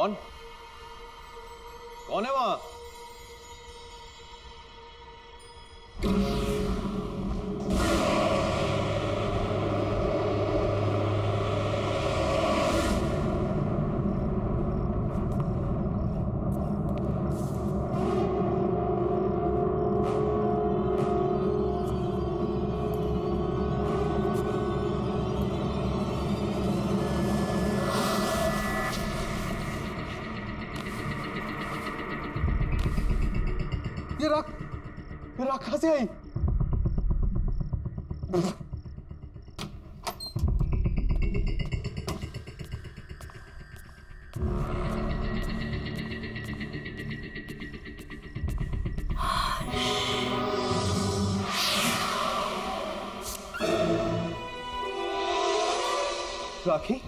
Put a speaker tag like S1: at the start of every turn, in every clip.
S1: कौन कौन है वहां? ये राख कहां से आई? राखी?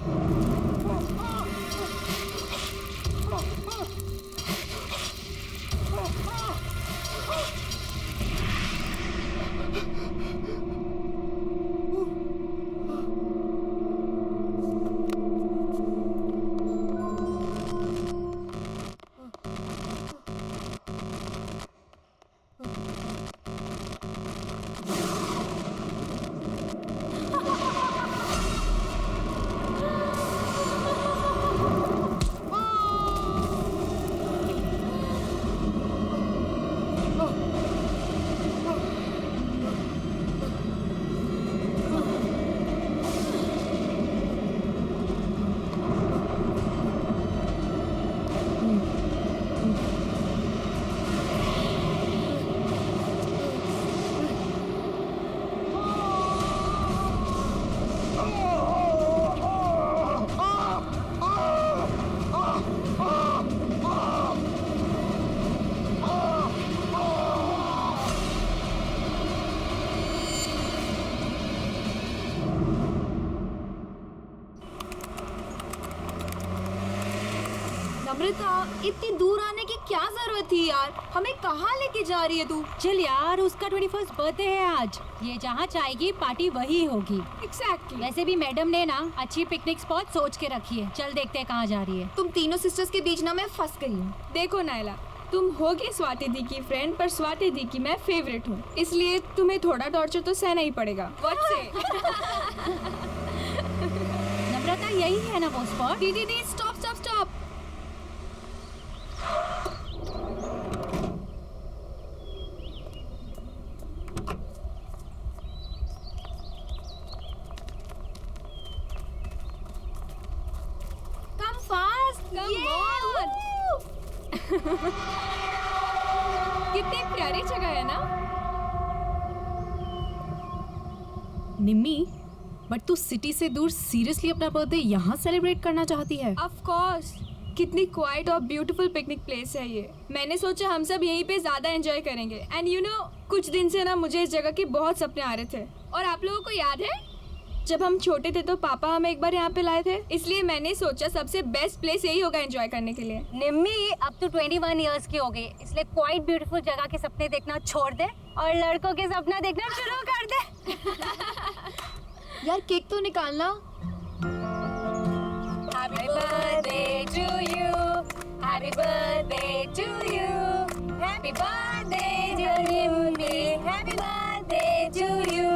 S2: नम्रता, इतनी दूर आने की क्या जरूरत थी यार? हमें कहाँ लेके जा रही है तू?
S3: चल यार, उसका 21st बर्थडे है आज। ये जहाँ चाहेगी पार्टी वही होगी।
S2: Exactly.
S3: वैसे भी मैडम ने ना अच्छी पिकनिक स्पॉट सोच के रखी है। चल देखते हैं कहाँ जा रही है।
S2: तुम तीनों सिस्टर्स के बीच ना मैं फंस गई हूँ।
S4: देखो नायला, तुम होगी स्वाति दी की फ्रेंड, पर स्वाति दी की मैं फेवरेट हूँ, इसलिए तुम्हें थोड़ा टॉर्चर तो सहना ही पड़ेगा। What say?
S3: नम्रता, यही है ना वो स्पॉट?
S2: दीदी stop stop stop. Come fast.
S4: Come on. कितनी प्यारी जगह है ना?
S5: निम्मी, बट तू सिटी से दूर सीरियसली अपना बर्थडे यहाँ सेलिब्रेट करना चाहती है?
S4: Of course. कितनी क्वाइट और ब्यूटीफुल पिकनिक प्लेस है ये। मैंने सोचा हम सब यहीं पे ज्यादा एंजॉय करेंगे। एंड यू नो, कुछ दिन से ना मुझे इस जगह के बहुत सपने आ रहे थे। और आप लोगों को याद है जब हम छोटे थे तो पापा हमें एक बार यहाँ पे लाए थे, इसलिए मैंने सोचा सबसे बेस्ट प्लेस यही होगा एंजॉय करने के लिए।
S3: निम्मी, अब तो 21 इयर्स की हो गई, इसलिए क्वाइट ब्यूटीफुल जगह के सपने देखना छोड़ दे और लड़कों के सपना देखना शुरू कर दे।
S2: यार केक तो निकालना।
S4: Happy birthday to you, happy birthday to you, happy birthday dear Nimmi, happy birthday to you.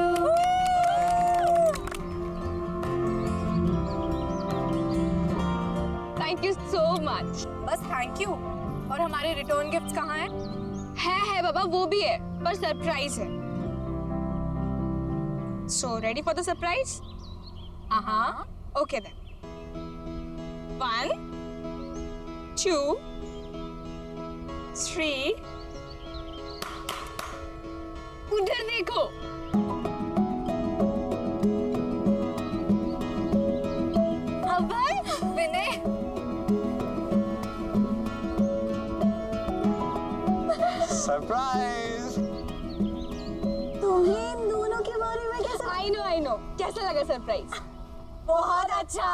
S4: Thank you so much.
S6: बस थैंक यू। और हमारे रिटर्न गिफ्ट्स कहाँ हैं?
S4: है बाबा, वो भी है, पर सरप्राइज है। So ready for the surprise? Okay then. 1, 2, 3. उधर देखो।
S6: अभय, विनय,
S1: सरप्राइज।
S6: तुम्हें इन दोनों के बारे में कैसे?
S4: I know. कैसा लगा सरप्राइज?
S6: बहुत अच्छा।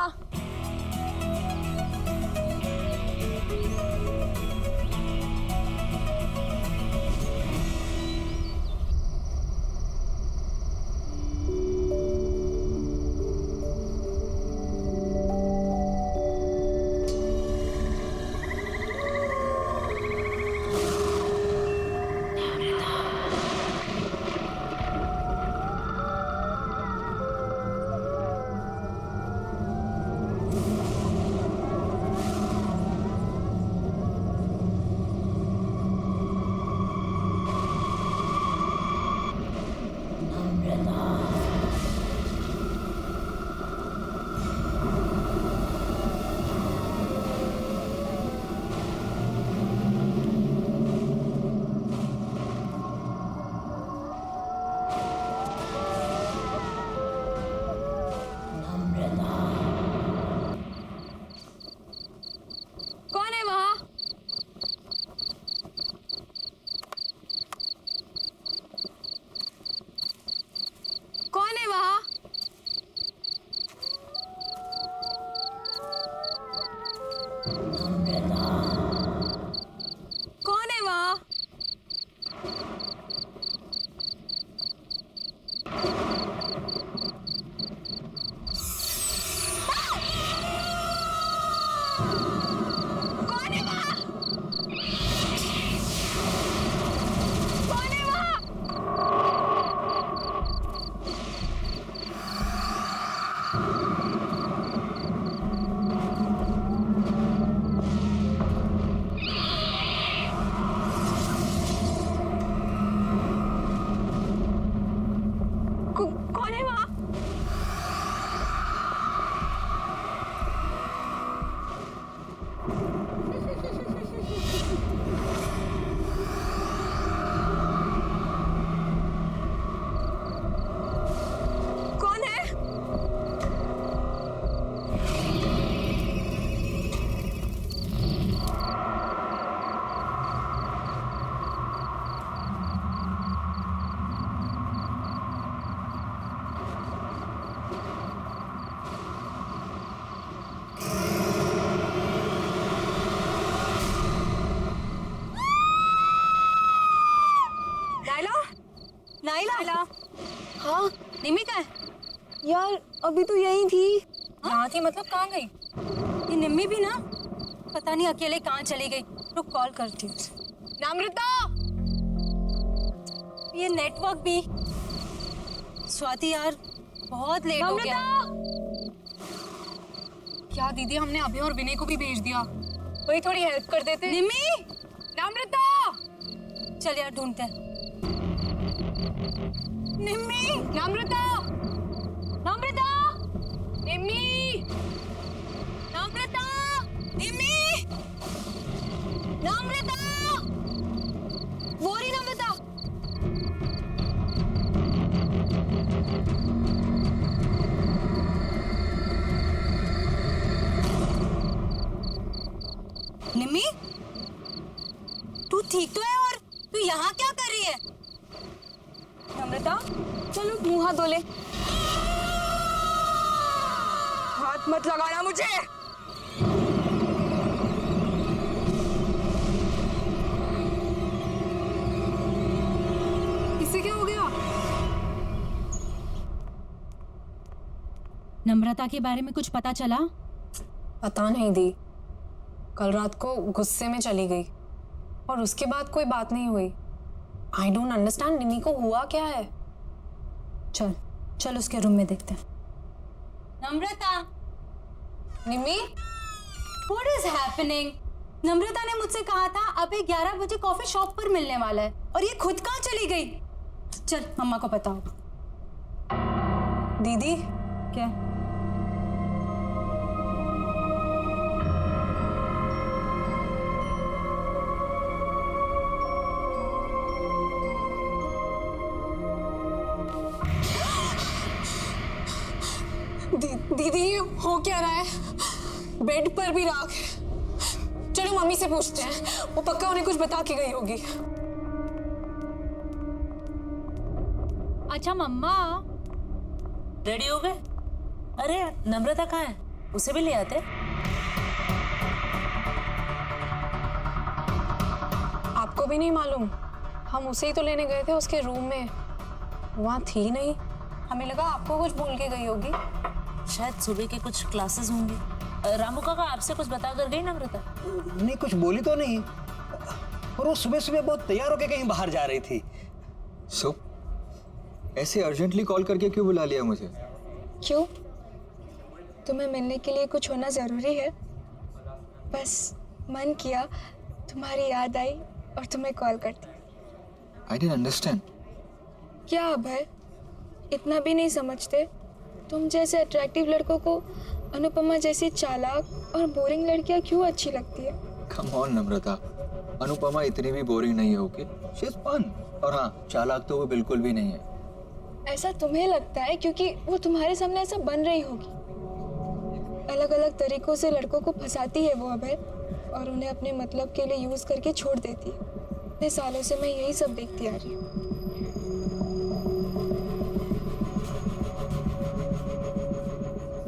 S6: कौन है वहाँ? कौन है? नाइला?
S3: नाइला
S6: हाँ
S3: निम्मी कहाँ है?
S6: यार, अभी तो यही थी।
S3: यहाँ थी मतलब कहाँ गई? ये निम्मी भी ना पता नहीं अकेले कहाँ चली गई। रुक कॉल करती हूँ।
S6: नम्रता!
S3: ये नेटवर्क भी। स्वाति यार बहुत लेट हो गया।
S6: क्या दीदी, हमने अभी और विनय को भी भेज दिया। वही थोड़ी हेल्प कर देते।
S3: निम्मी
S6: नम्रता!
S3: चल यार ढूंढते हैं।
S6: निम्मी! नम्रता! नम्रता! निम्मी! नम्रता! निम्मी! नम्रता! वो रही नम्रता!
S3: निम्मी तू ठीक तो है और तू यहाँ क्या कर रही है?
S6: नम्रता, चलो मुंह हाथ धो ले। हाथ मत लगाना मुझे। इससे क्या हो गया?
S5: नम्रता के बारे में कुछ पता चला?
S6: पता नहीं दी। कल रात को गुस्से में चली गई और उसके बाद कोई बात नहीं हुई। आई डोंट अंडरस्टैंड, निम्मी को हुआ क्या है? चल चल उसके रूम में देखते हैं।
S3: नम्रता
S6: निम्मी,
S3: What is happening? नम्रता ने मुझसे कहा था अभी 11 बजे कॉफी शॉप पर मिलने वाला है और ये खुद कहाँ चली गई? चल मम्मा को पता होगा।
S6: दीदी,
S3: क्या?
S6: दीदी ये हो क्या रहा है? बेड पर भी राख है। चलो मम्मी से पूछते हैं, वो पक्का उन्हें कुछ बता के गई होगी।
S5: अच्छा मम्मा,
S7: रेडी हो गए? अरे नम्रता कहाँ है? उसे भी ले आते।
S6: आपको भी नहीं मालूम? हम उसे ही तो लेने गए थे उसके रूम में, वहाँ थी नहीं। हमें लगा आपको कुछ भूल के गई होगी।
S7: शायद सुबह के कुछ क्लासेस होंगे। रामू काका आपसे कुछ बता कर गई नम्रता?
S1: नहीं, कुछ बोली तो नहीं, और वो सुबह सुबह बहुत तैयार होके कहीं बाहर जा रही थी। सो ऐसे अर्जेंटली कॉल करके क्यों बुला लिया मुझे?
S4: क्यों? तुम्हें मिलने के लिए कुछ होना ज़रूरी है? बस मन किया, तुम्हारी याद आई और तुम्हें कॉल कर दी।
S1: I didn't understand.
S4: क्या अभय, इतना भी नहीं समझते? तुम जैसे अट्रैक्टिव लड़कों को अनुपमा जैसी चालाक और बोरिंग लड़कियां क्यों अच्छी लगती है?
S1: कम ऑन नम्रता, अनुपमा इतनी भी बोरिंग नहीं है। Okay, she is fun. और हाँ, चालाक तो वो बिल्कुल भी नहीं है।
S4: ऐसा तुम्हें लगता है क्योंकि वो तुम्हारे सामने ऐसा बन रही होगी। अलग अलग तरीकों से लड़कों को फंसाती है वो अभय, और उन्हें अपने मतलब के लिए यूज करके छोड़ देती है। इतने सालों से मैं यही सब देखती आ रही हूँ।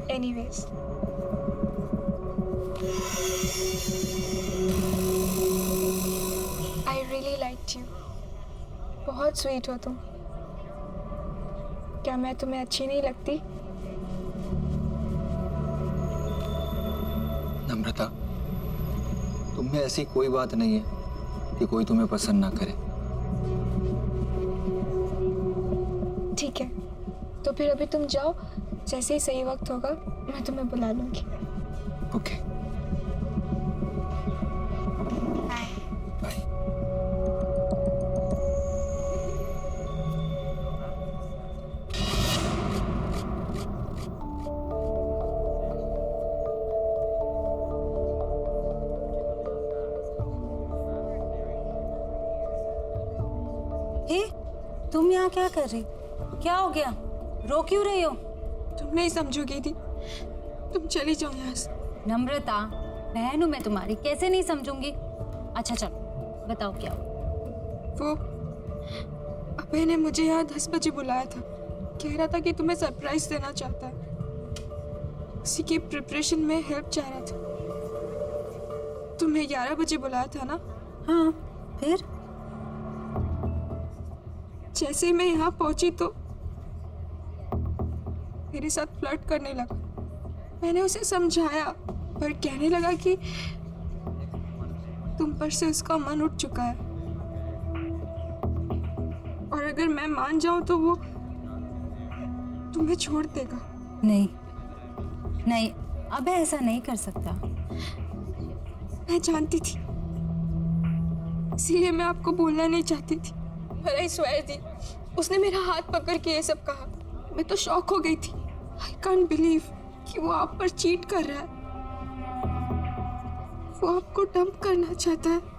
S4: Anyways, I really liked you. बहुत स्वीट हो तुम। क्या मैं तुम्हें अच्छी नहीं लगती?
S1: नम्रता, तुम में ऐसी कोई बात नहीं है कि कोई तुम्हें पसंद ना करे।
S4: ठीक है, तो फिर अभी तुम जाओ, जैसे ही सही वक्त होगा मैं तुम्हें बुला लूंगी।
S1: Okay, bye.
S3: तुम यहाँ क्या कर रही? क्या हो गया? रो क्यों रही हो?
S4: तुम नहीं समझोगी दी, तुम चली जाओ यहाँ से।
S3: नम्रता, बहन हूँ मैं तुम्हारी, कैसे नहीं समझूंगी? अच्छा चलो बताओ क्या हुआ?
S4: वो अभय ने मुझे यहाँ 10 बजे बुलाया था, कह रहा था कि तुम्हें सरप्राइज देना चाहता है, उसी की प्रिपरेशन में हेल्प चाह रहा था। तुम्हें 11 बजे बुलाया था ना?
S3: हाँ, फिर?
S4: जैसे ही मैं यहाँ पहुंची तो मेरे साथ फ्लर्ट करने लगा। मैंने उसे समझाया पर कहने लगा कि तुम पर से उसका मन उठ चुका है और अगर मैं मान जाऊं तो वो तुम्हें छोड़ देगा।
S3: नहीं नहीं, अब ऐसा नहीं कर सकता।
S4: मैं जानती थी, इसीलिए मैं आपको बोलना नहीं चाहती थी, पर आई स्वेयर दी, उसने मेरा हाथ पकड़ के ये सब कहा। मैं तो शॉक हो गई थी। आई कांट बिलीव कि वो आप पर चीट कर रहा है। वो आपको डंप करना चाहता है।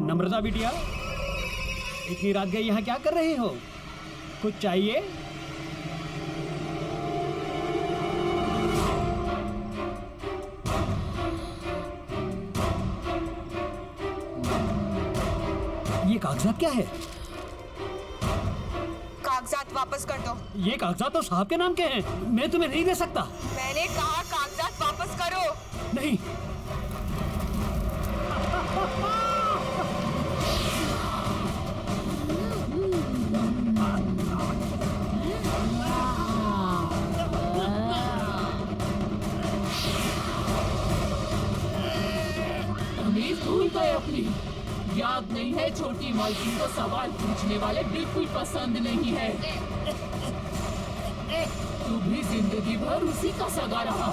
S8: नम्रता बिटिया, इतनी रात गई यहाँ क्या कर रही हो? कुछ चाहिए? ये कागजात क्या है?
S4: कागजात वापस कर दो।
S8: ये कागजात तो साहब के नाम के हैं, मैं तुम्हें नहीं दे सकता।
S4: मैंने कहा कागजात वापस करो।
S8: नहीं।
S9: भूल गए अपनी याद नहीं है। छोटी मालकिन को सवाल पूछने वाले बिल्कुल पसंद नहीं है। तू भी जिंदगी भर उसी का सगा रहा,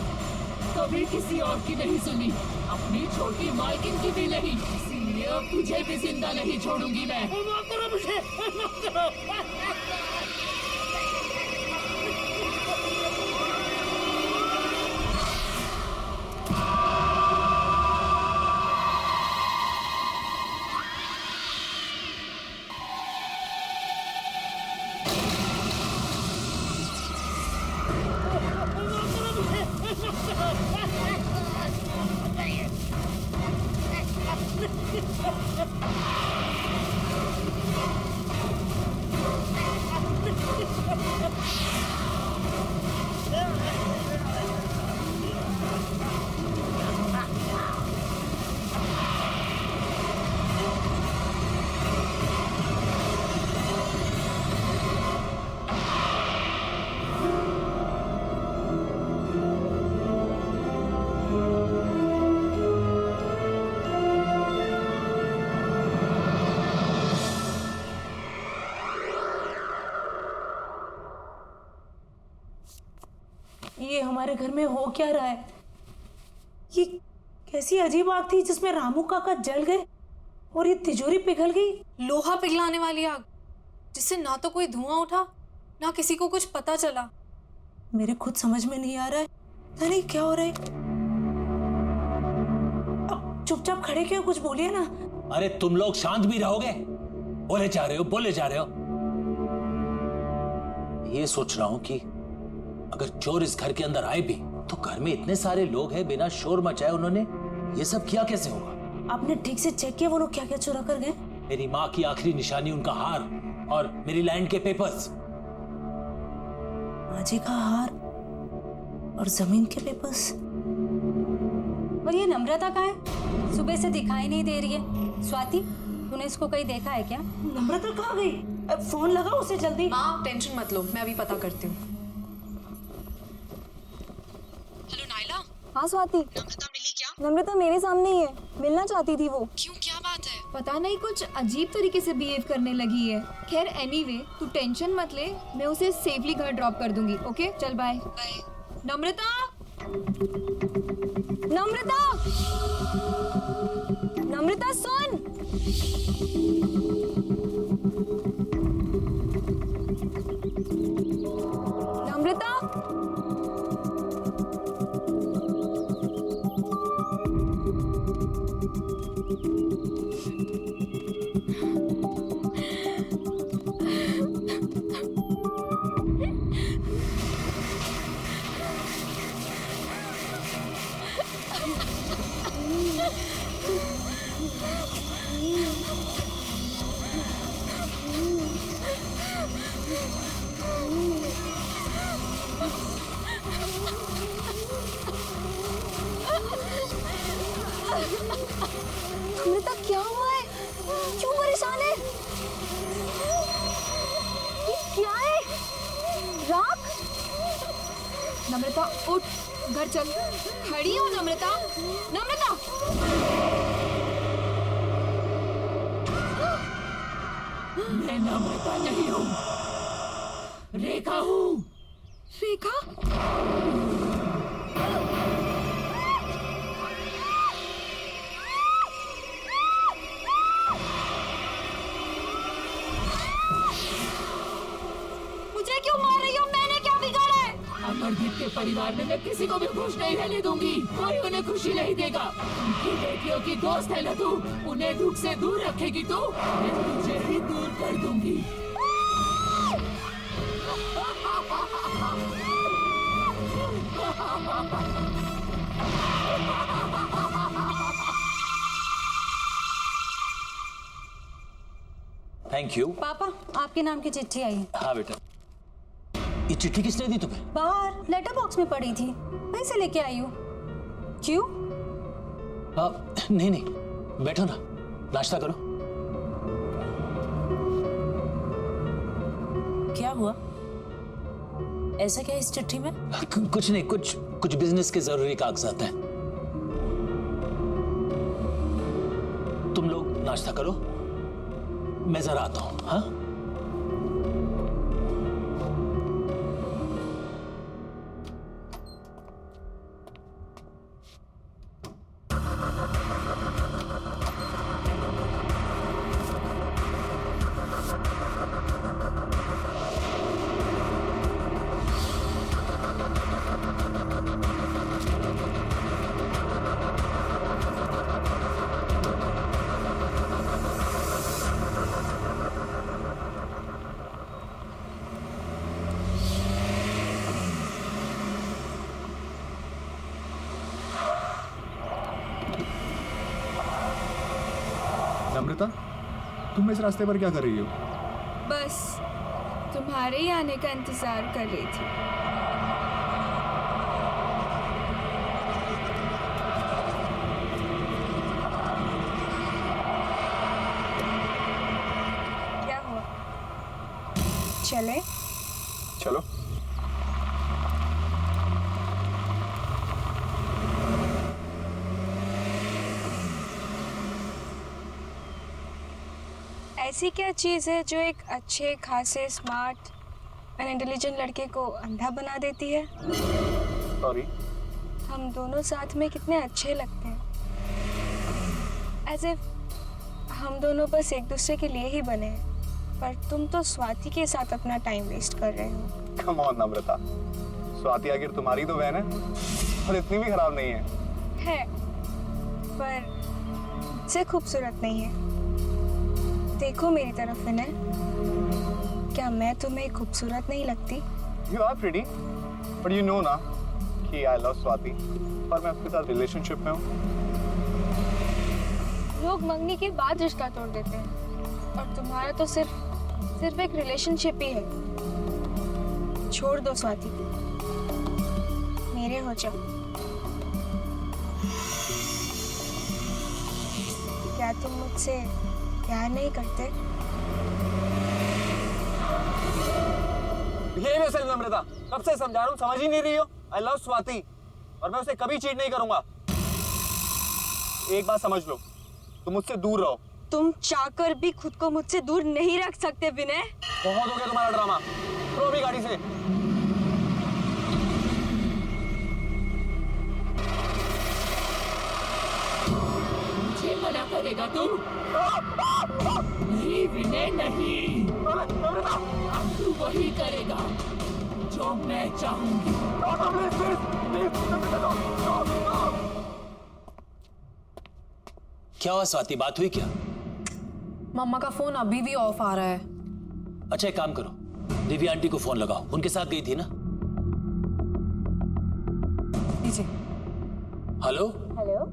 S9: कभी किसी और की नहीं सुनी, अपनी छोटी मालकिन की भी नहीं। इसीलिए अब तुझे भी जिंदा नहीं छोड़ूंगी मैं। माफ करो मुझे, माफ करो।
S7: हमारे घर में हो क्या रहा है? ये कैसी अजीब आग थी जिसमें रामू काका जल गए और ये तिजोरी पिघल गई।
S6: लोहा पिघलाने वाली आग, जिससे ना तो कोई धुआं उठा ना किसी को कुछ पता चला।
S7: मेरे खुद समझ में नहीं आ रहा है, पता नहीं क्या हो रहा है। अब चुपचाप खड़े क्यों, कुछ बोलिए ना।
S10: अरे तुम लोग शांत भी रहोगे? बोले जा रहे हो। ये सोच रहा हूं कि अगर चोर इस घर के अंदर आए भी तो घर में इतने सारे लोग हैं, बिना शोर मचाए उन्होंने ये सब किया कैसे होगा?
S7: आपने ठीक से चेक किया वो लोग क्या क्या चुरा कर गए?
S10: मेरी माँ की आखिरी निशानी, उनका हार और मेरी लैंड के पेपर्स।
S7: माँ जी का हार और जमीन के पेपर्स।
S3: और ये नम्रता कहाँ है? सुबह से दिखाई नहीं दे रही है। स्वाति, तूने इसको कहीं देखा है क्या?
S7: नम्रता कहाँ गई? अब फोन लगाओ उसे जल्दी।
S6: माँ टेंशन मत लो, मैं अभी पता करती हूँ। हेलो नायला।
S2: हाँ स्वाति,
S6: नम्रता मिली क्या?
S2: नम्रता मेरे सामने ही है, मिलना चाहती थी वो।
S6: क्यों, क्या बात है?
S4: पता नहीं कुछ अजीब तरीके से बिहेव करने लगी है। खैर एनीवे, तू टेंशन मत ले, मैं उसे सेफली घर ड्रॉप कर दूंगी। ओके चल बाय।
S6: बाय।
S4: नम्रता,
S2: नम्रता, नम्रता सुन। नम्रता, नम्रता क्या हुआ है? क्यों परेशान है? ये क्या है? राख,
S4: नम्रता उठ, घर चल। खड़ी हो नम्रता। नम्रता,
S9: मैं नम्रता नहीं हूँ, रेखा हूँ।
S4: रेखा? मुझे क्यों मार रही हो? मैंने क्या बिगाड़ा है?
S9: अमरदीप के परिवार में मैं किसी को भी खुश नहीं रहने दूंगी। कोई उन्हें खुशी नहीं देगा। उनकी बेटियों की दोस्त है ना तू, उन्हें दुख से दूर रखेगी तू, मैं तुझे भी दूर कर दूंगी।
S10: Thank you.
S3: पापा, आपके नाम की चिट्ठी आई है।
S10: हाँ बेटा, ये चिट्ठी किसने दी तुम्हें?
S3: बाहर लेटर बॉक्स में पड़ी थी, वहीं से लेके आई हूँ। क्यों?
S10: नहीं, बैठो ना, नाश्ता करो।
S7: क्या हुआ? ऐसा क्या इस चिट्ठी में?
S10: कुछ नहीं, कुछ बिजनेस के जरूरी कागजात हैं। तुम लोग नाश्ता करो, मैं जरा आता हूं। हाँ,
S11: नम्रता, तुम इस रास्ते पर क्या कर रही हो?
S4: बस तुम्हारे ही आने का इंतजार कर रही थी।
S2: क्या हुआ? चले?
S11: चलो।
S2: ऐसी क्या चीज़ है जो एक अच्छे खासे स्मार्ट एंड इंटेलिजेंट लड़के को अंधा बना देती है?
S11: सॉरी।
S4: हम दोनों साथ में कितने अच्छे लगते हैं, एज इफ हम दोनों बस एक दूसरे के लिए ही बने हैं, पर तुम तो स्वाति के साथ अपना टाइम वेस्ट कर रहे हो।
S11: कम ऑन नम्रता, स्वाति आखिर तुम्हारी तो बहन है और इतनी भी खराब नहीं है।
S4: पर मुझसे खूबसूरत नहीं है। देखो मेरी तरफ विनय, क्या मैं तुम्हें खूबसूरत नहीं लगती?
S11: You are pretty, but you know ना कि I love स्वाति और मैं उसके साथ रिलेशनशिप में हूँ।
S4: लोग मंगनी के बाद रिश्ता तोड़ देते हैं और तुम्हारा तो सिर्फ एक रिलेशनशिप ही है। छोड़ दो स्वाति, मेरे हो जाओ। क्या तुम मुझसे प्यार नहीं करते?
S12: बिहेव योरसेल्फ नम्रता, कब से समझा रहा हूँ, समझ ही नहीं रही हो। आई लव स्वाति और मैं उसे कभी चीट नहीं करूंगा। एक बात समझ लो, तुम मुझसे दूर रहो।
S4: तुम चाहकर भी खुद को मुझसे दूर नहीं रख सकते विनय।
S12: बहुत हो गया तुम्हारा ड्रामा, उतरो भी गाड़ी से।
S9: मुझे मना करेगा तुम? नहीं विनय नहीं, अब तू वही करेगा जो मैं चाहूंगी।
S10: क्या हुआ स्वाति, बात हुई क्या?
S6: मम्मा का फोन अभी भी ऑफ आ रहा है।
S10: अच्छा एक काम करो, दिव्या आंटी को फोन लगाओ, उनके साथ गई थी ना?
S6: लीजिए।
S10: हेलो
S13: हेलो,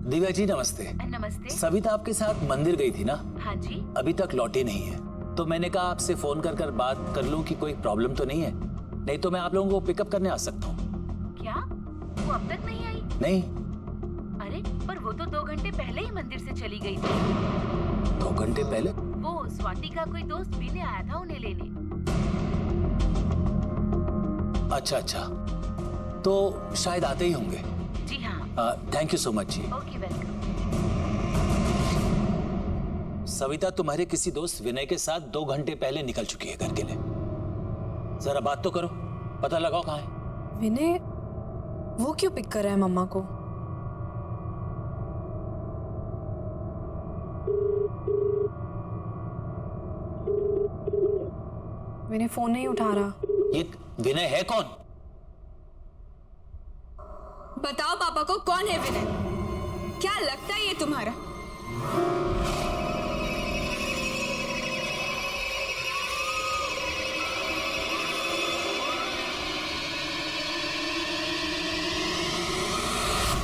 S10: दिव्या जी नमस्ते।
S13: नमस्ते।
S10: सविता आपके साथ मंदिर गई थी ना?
S13: हाँ जी।
S10: अभी तक लौटी नहीं है, तो मैंने कहा आपसे फोन कर बात कर लूं कि कोई प्रॉब्लम तो नहीं है, नहीं तो मैं आप लोगों को पिकअप करने आ सकता हूँ।
S13: क्या वो अब तक नहीं आई?
S10: नहीं।
S13: अरे पर वो तो 2 घंटे पहले ही मंदिर से चली गई थी।
S10: 2 घंटे पहले?
S13: वो स्वाति का कोई दोस्त पीने आया था उन्हें लेने।
S10: अच्छा अच्छा, तो शायद आते ही होंगे।
S13: जी हाँ।
S10: थैंक यू सो मच जी।
S13: Okay welcome.
S10: सविता तुम्हारे किसी दोस्त विनय के साथ 2 घंटे पहले निकल चुकी है घर के लिए। जरा बात तो करो, पता लगाओ कहाँ है।
S6: विनय वो क्यों पिक कर रहा है मम्मा को? विनय फोन नहीं उठा रहा।
S10: ये विनय है कौन?
S4: बताओ पापा को कौन है विनय? क्या लगता है ये तुम्हारा?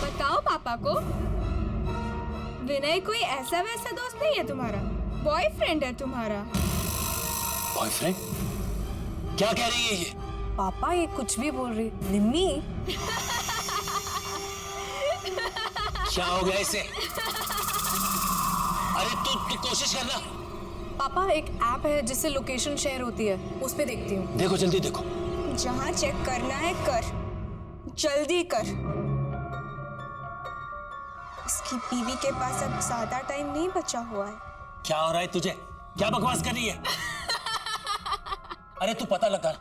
S4: बताओ पापा को। विनय कोई ऐसा वैसा दोस्त नहीं है तुम्हारा, बॉयफ्रेंड है तुम्हारा।
S10: बॉयफ्रेंड? क्या कह रही है ये?
S6: पापा ये कुछ भी बोल रही। निम्मी
S10: क्या हो गया इसे? अरे तू कोशिश करना।
S6: पापा एक ऐप है जिससे लोकेशन शेयर होती है, उस पे देखती हूँ।
S10: देखो जल्दी देखो।
S4: जहाँ चेक करना है कर, जल्दी कर। इसकी बीवी के पास अब ज्यादा टाइम नहीं बचा हुआ है।
S10: क्या हो रहा है तुझे? क्या बकवास कर रही है? अरे तू पता लगा।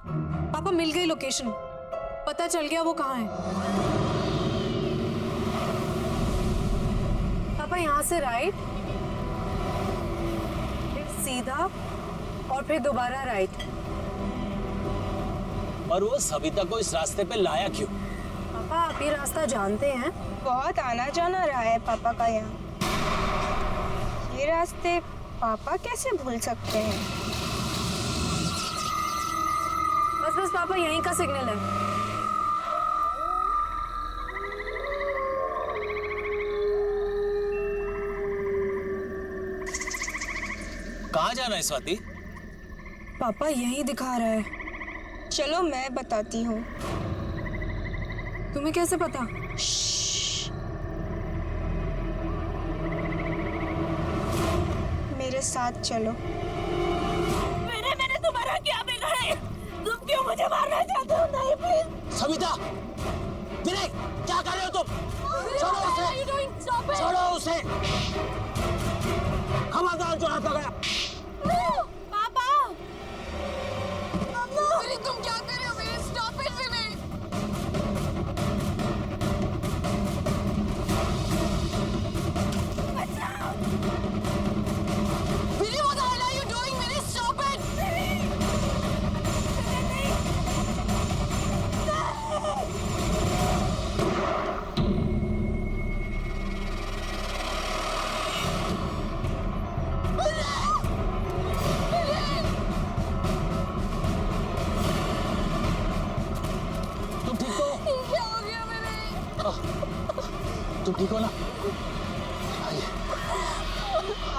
S6: पापा मिल गई लोकेशन, पता चल गया वो कहाँ है। पापा यहाँ से राइट, फिर सीधा और फिर दोबारा राइट।
S10: और वो सविता को इस रास्ते पे लाया क्यों?
S6: पापा आप ये रास्ता जानते हैं?
S4: बहुत आना जाना रहा है पापा का यहाँ। ये रास्ते पापा कैसे भूल सकते हैं?
S6: बस बस पापा यहीं का सिग्नल है।
S10: कहाँ जाना है स्वाति?
S6: पापा यहीं दिखा रहा है।
S4: चलो मैं बताती हूँ।
S6: तुम्हें कैसे पता?
S4: मेरे साथ चलो।
S9: मैंने तुम्हारा क्या बिगाड़ा? तुम क्यों मुझे मारना चाहते हो? नहीं प्लीज।
S10: सविता, विनय, क्या कर रहे हो तुम? छोड़ो उसे, छोड़ो उसे। खबरदार जो हाथ लगाया।
S4: पापा, तुम क्या कर रहे हो? स्टॉप इट विनय।
S10: तुम ठीक हो ना?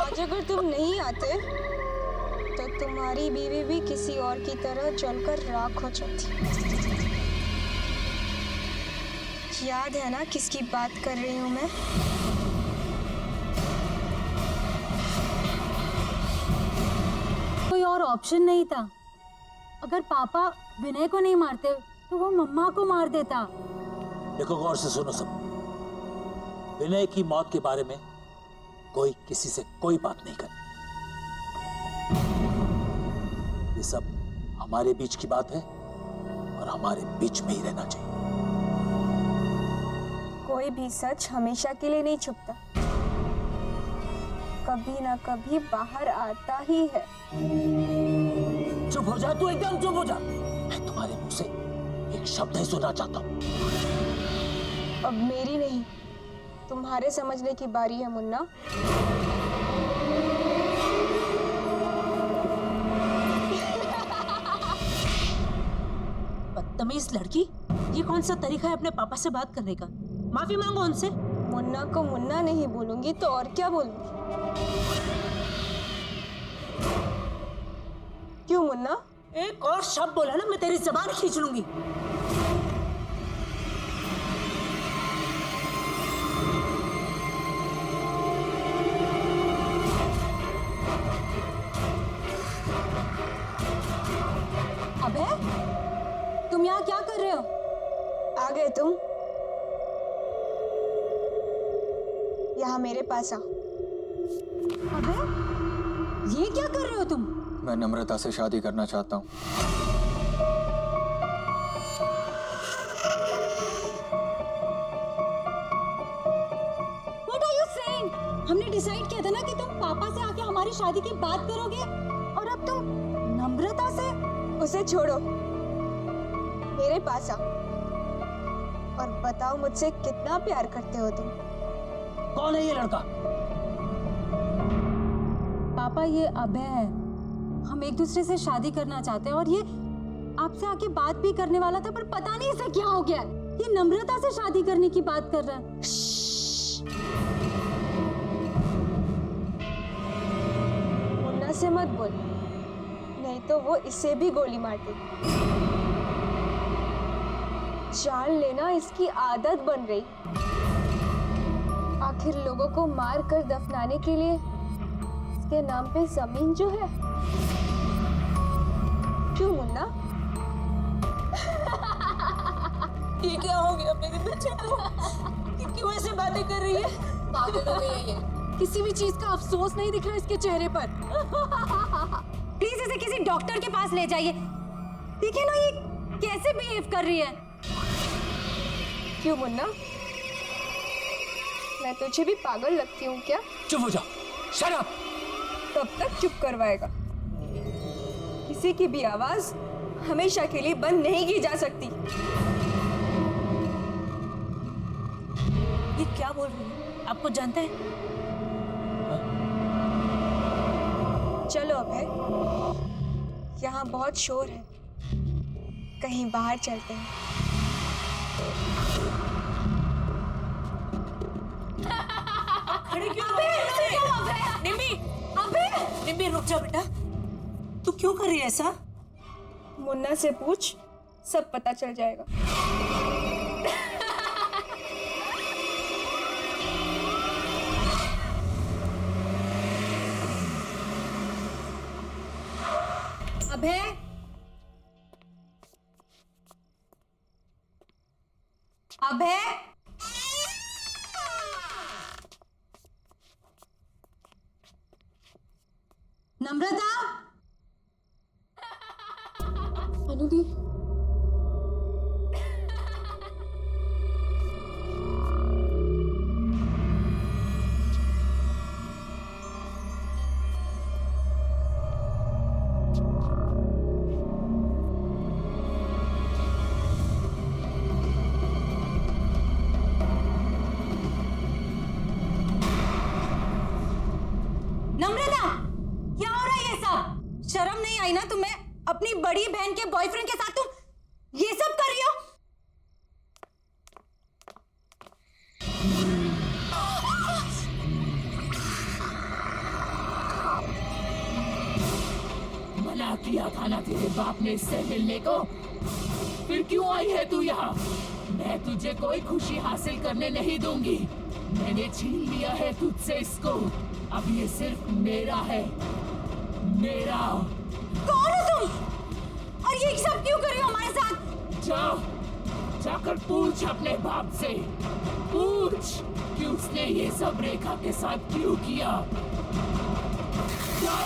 S2: आज अगर तुम नहीं आते तो तुम्हारी बीवी भी किसी और की तरह जलकर राख हो जाती। याद है ना किसकी बात कर रही हूँ मैं?
S3: कोई और ऑप्शन नहीं था। अगर पापा विनय को नहीं मारते तो वो मम्मा को मार देता।
S10: देखो गौर से सुनो सब। विनय की मौत के बारे में कोई किसी से कोई बात नहीं करे। ये सब हमारे बीच की बात है और हमारे बीच में ही रहना चाहिए।
S2: कोई भी सच हमेशा के लिए नहीं छुपता, कभी ना कभी बाहर आता ही है।
S10: चुप हो जा तू, एकदम चुप हो जा। मैं तुम्हारे मुंह से एक शब्द ही सुनना चाहता हूँ।
S2: अब मेरी नहीं, तुम्हारे समझने की बारी है मुन्ना।
S7: बदतमीज लड़की, ये कौन सा तरीका है अपने पापा से बात करने का? माफी मांगो उनसे।
S2: मुन्ना को मुन्ना नहीं बोलूंगी तो और क्या बोलूंगी? क्यों मुन्ना?
S7: एक और शब्द बोला ना मैं तेरी जबान खींच लूंगी।
S3: अबे तुम यहाँ क्या कर रहे हो?
S2: आ गए तुम? यहाँ मेरे पास आ।
S3: अबे ये क्या कर रहे हो तुम?
S1: मैं नम्रता से शादी करना चाहता हूँ।
S3: What are you saying? हमने डिसाइड किया था ना कि तुम पापा से आके हमारी शादी की बात करोगे, और अब तुम नम्रता से?
S2: उसे छोड़ो, मेरे पास आ और बताओ मुझसे कितना प्यार करते हो तुम।
S10: कौन है ये लड़का?
S3: पापा ये अभय है। हम एक दूसरे से शादी करना चाहते हैं और ये आपसे आके बात भी करने वाला था, पर पता नहीं इसे क्या हो गया। ये नम्रता से शादी करने की बात कर रहा है।
S2: मुन्ना से मत बोल, नहीं तो वो इसे भी गोली मार देगी। जान लेना इसकी आदत बन रही। आखिर लोगों को मार कर दफनाने के लिए इसके नाम पे जमीन जो है। क्यों मुन्ना?
S7: ये क्या हो गया मेरे बच्चे को? क्यों ऐसे बातें कर रही है?
S5: पागल हो गई है ये। किसी भी चीज का अफसोस नहीं दिख रहा इसके चेहरे पर।
S3: प्लीज इसे किसी डॉक्टर के पास ले जाइए। देखिए ना ये कैसे बिहेव कर रही है।
S2: क्यों मुन्ना, मैं तुझे भी पागल लगती हूँ क्या?
S10: चुप हो जा, शट अप।
S2: तब तक चुप करवाएगा। किसी की भी आवाज हमेशा के लिए बंद नहीं की जा सकती।
S7: ये क्या बोल रही है? आपको जानते हैं?
S2: चलो अभय, यहाँ बहुत शोर है, कहीं बाहर चलते हैं।
S7: खड़ी क्यों? निम्मी रुक जा बेटा। तू क्यों कर रही है ऐसा?
S2: मुन्ना से पूछ, सब पता चल जाएगा।
S3: अभय, अभय, नम्रता,
S5: अनुदी,
S3: शर्म नहीं आई ना तुम्हें? अपनी बड़ी बहन के बॉयफ्रेंड के साथ तुम ये सब कर रही हो?
S9: किया था ना तेरे बाप ने इससे मिलने को? फिर क्यों आई है तू यहाँ? मैं तुझे कोई खुशी हासिल करने नहीं दूंगी। मैंने छीन लिया है तुझसे इसको। अब ये सिर्फ मेरा है, मेरा।
S3: कौन हो तुम? और ये सब क्यों कर रहे हो हमारे साथ?
S9: जाकर पूछ अपने बाप से, पूछ कि उसने ये सब रेखा के साथ क्यों किया। जा।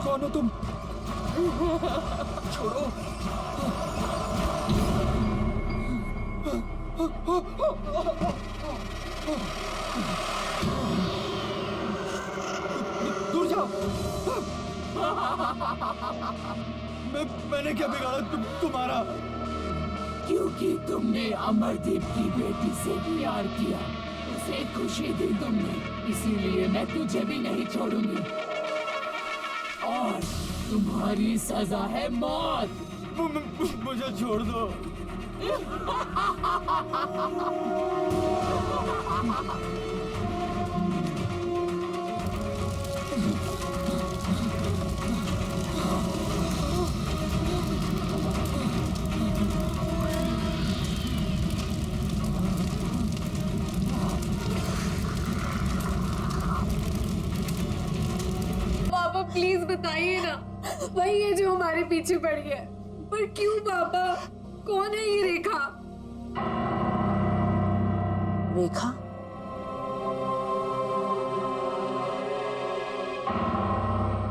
S1: कौन हो तुम? छोड़ो। दूर जाओ। मैंने क्या बिगाड़ा तुम्हारा?
S9: क्योंकि तुमने अमरदीप की बेटी से प्यार किया, उसे खुशी दी तुमने, इसीलिए मैं तुझे भी नहीं छोड़ूंगी। और तुम्हारी सजा है मौत।
S1: मुझे छोड़ दो।
S6: प्लीज बताइए ना, वही है जो हमारे पीछे पड़ी है। पर क्यों पापा? कौन है ये रेखा?
S7: रेखा?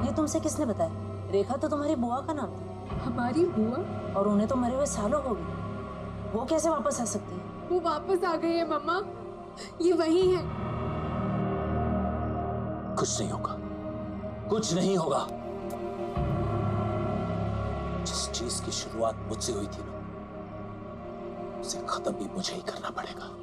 S7: ये तुमसे किसने बताया? रेखा तो तुम्हारी बुआ का नाम था।
S6: हमारी बुआ?
S7: और उन्हें तो मरे हुए सालों हो गए, वो कैसे वापस आ सकती है?
S6: वो वापस आ गई है मम्मा, ये वही है।
S10: कुछ नहीं होगा, कुछ नहीं होगा। जिस चीज की शुरुआत मुझसे हुई थी ना, उसे खत्म भी मुझे ही करना पड़ेगा।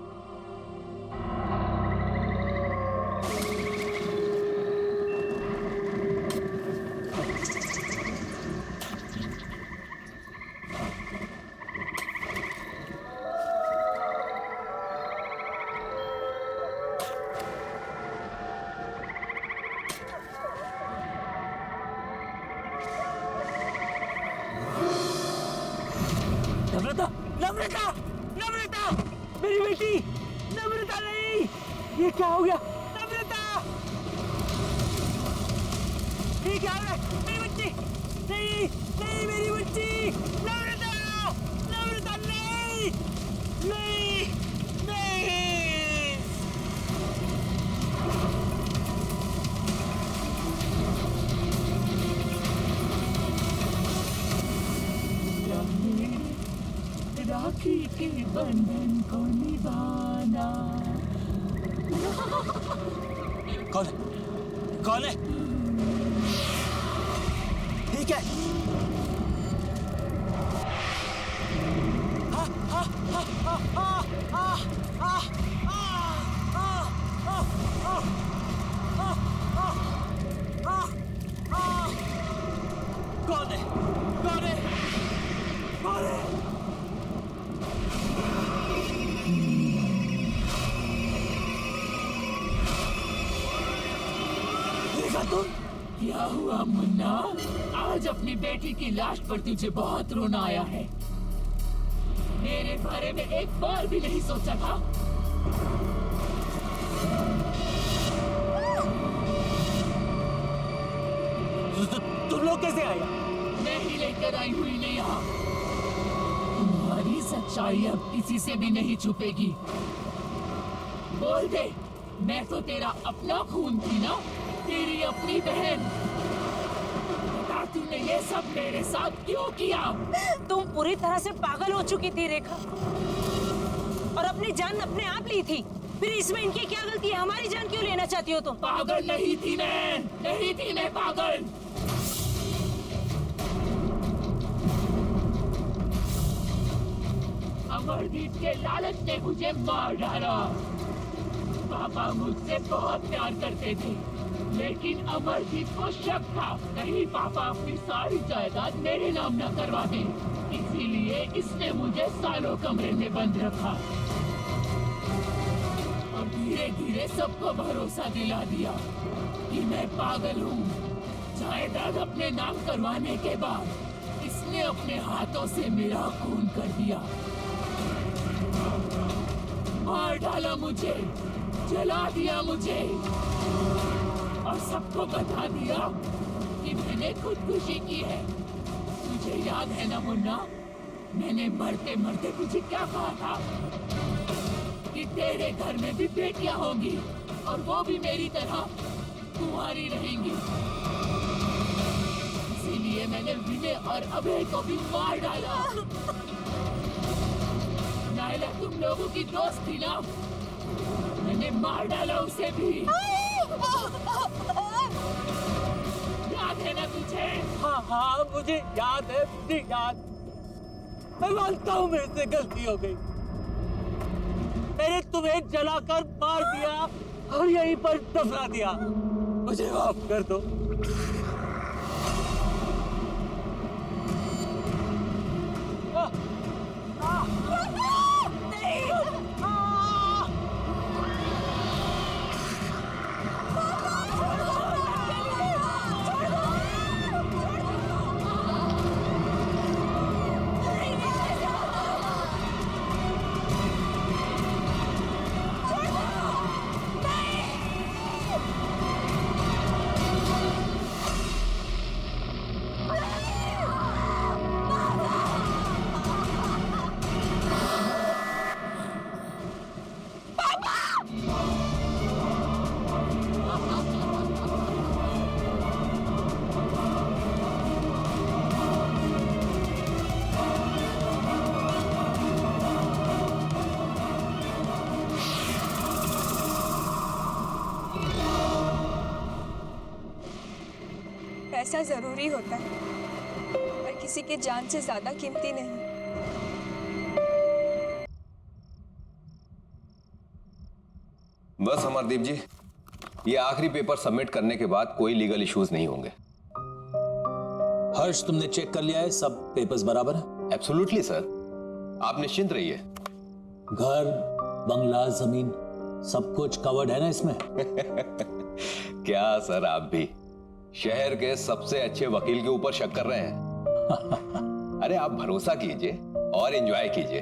S12: नम्रता, नम्रता, नम्रता, मेरी बेटी, नम्रता नहीं, ये क्या हो गया? नम्रता, ये क्या हो रहा है? मेरी बच्ची, नहीं, नहीं मेरी बच्ची, नम्रता, नम्रता नहीं, नहीं, नहीं।
S9: राखी के बंधन को निभाना।
S10: कौन है? कौन है? ठीक है। कौन है? कौन है? कौन है?
S9: तुम क्या हुआ मुन्ना? आज अपनी बेटी की लाश पर तुझे बहुत रोना आया है। मेरे बारे में एक बार भी नहीं सोचा था?
S12: तुम लोग कैसे आए?
S9: मैं ही लेकर आई हुई ने यहाँ। तुम्हारी सच्चाई अब किसी से भी नहीं छुपेगी। बोल दे, मैं तो तेरा अपना खून थी ना, तेरी अपनी बहन। बता, तूने ये सब मेरे साथ क्यों किया?
S7: तुम पूरी तरह से पागल हो चुकी थी रेखा, और अपनी जान अपने आप ली थी। फिर इसमें इनकी क्या गलती है? हमारी जान क्यों लेना चाहती हो तुम?
S9: पागल नहीं थी मैं पागल। अमरदीप के लालच ने मुझे मार डाला। पापा मुझसे बहुत प्यार करते थे, लेकिन अमरदीप को शक था कहीं पापा अपनी सारी जायदाद मेरे नाम न करवा दें, इसीलिए इसने मुझे सालों कमरे में बंद रखा और धीरे धीरे सबको भरोसा दिला दिया कि मैं पागल हूँ। जायदाद अपने नाम करवाने के बाद इसने अपने हाथों से मेरा खून कर दिया, मार डाला मुझे, जला दिया मुझे और सबको बता दिया कि मैंने खुदकुशी की है। तुझे याद है ना मुन्ना, मैंने मरते मरते तुझे क्या कहा था कि तेरे घर में भी बेटियां होंगी और वो भी मेरी तरह कुंवारी रहेंगी। इसीलिए मैंने विनय और अभय को भी मार डाला। नायला तुम लोगों की दोस्त थी ना, मैंने मार डाला उसे भी। याद है ना तुझे?
S12: हाँ मुझे याद है, मुझे याद। मैं मानता हूँ मेरे से गलती हो गई। मैंने तुम्हें जलाकर मार दिया और यहीं पर दफना दिया। मुझे माफ कर दो।
S2: पैसा जरूरी होता है पर किसी की जान से ज्यादा कीमती नहीं।
S14: बस अमरदीप जी, ये आखिरी पेपर सबमिट करने के बाद कोई लीगल इश्यूज नहीं होंगे।
S10: हर्ष, तुमने चेक कर लिया है? सब पेपर्स बराबर है?
S14: एब्सोल्युटली सर, आप निश्चिंत रहिए।
S10: घर, बंगला, जमीन सब कुछ कवर्ड है ना इसमें?
S14: क्या सर, आप भी शहर के सबसे अच्छे वकील के ऊपर शक कर रहे हैं। अरे आप भरोसा कीजिए और एंजॉय कीजिए।